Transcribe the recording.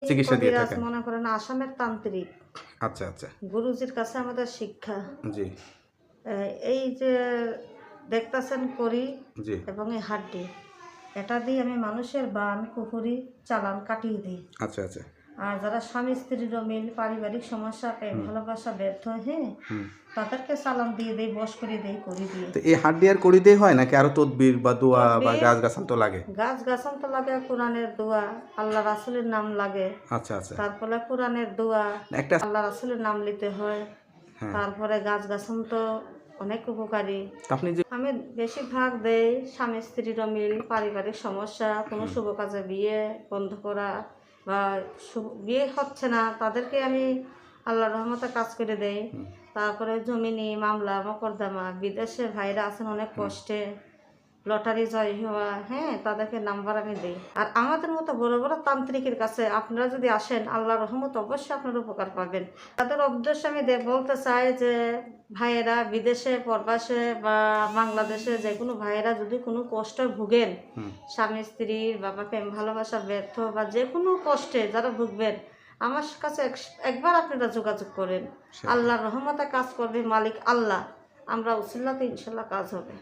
চিকিৎসা দিয়ে কবিরাজ থাকেন? মনে করেন আসামের তান্ত্রিক আচ্ছা, আচ্ছা। গুরুজির কাছে আমাদের শিক্ষা। জি, এই যে দেখতাছেন করি জি। এবং এই হাড্ডি, এটা দিয়ে আমি মানুষের বান, কুফুরি, চালান কাটিয়ে দিই। আচ্ছা, আচ্ছা। আর যারা স্বামী স্ত্রীর মিল, পারিবারিক সমস্যা, প্রেম ভালোবাসা ব্যর্থ হয়ে হুম। তাদেরকে চালান দিয়ে দেই, বশ করে দেই, করি দিয়ে। তো এই হাড্ডি আর কড়ি দিয়ে হয় নাকি আরো তদবির বা দোয়া বা তদবির, গাছ-গাছাল তো লাগে? গাছ গাছান তো লাগে, কোরআনের দোয়া, আল্লাহ রাসূলের নাম লাগে। আচ্ছা, আচ্ছা। তারপরে কোরআনের দোয়া, একটা আল্লাহ রাসূলের নাম নিতে হয়। হ্যাঁ, তারপরে গাছ গাছান তো অনেক উপকারী। তো আপনি যে আমি বেশিরভাগ দেই স্বামী স্ত্রীর মিল, পারিবারিক সমস্যা, কোনো শুভ কাজে বিয়ে বন্ধ করা বা বিয়ে হচ্ছে না তাদেরকে আমি আল্লাহর রহমতে কাজ করে দেই। তারপরে জমিনি মামলা মকদ্দমা, বিদেশে ভাইরা আছেন অনেক কষ্টে, লটারি জয় হওয়া, হ্যাঁ, তাদেরকে নাম্বার আমি দিই। আর আমাদের মতো বড় বড় তান্ত্রিকের কাছে আপনারা যদি আসেন, আল্লাহর রহমত অবশ্যই আপনারা উপকার পাবেন। তাদের উদ্দেশ্যে আমি বলতে চাই যে ভাইয়েরা বিদেশে, প্রবাসে বা বাংলাদেশে যে কোনো ভাইয়েরা যদি কোনো কষ্টে ভুগেন, স্বামী স্ত্রীর বা প্রেম ভালোবাসা ব্যর্থ বা যে কোনো কষ্টে যারা ভুগবেন, আমার কাছে একবার আপনারা যোগাযোগ করেন। আল্লাহর রহমতে কাজ করবে মালিক আল্লাহ। আমরা উসিলাতে ইনশাল্লাহ কাজ হবে।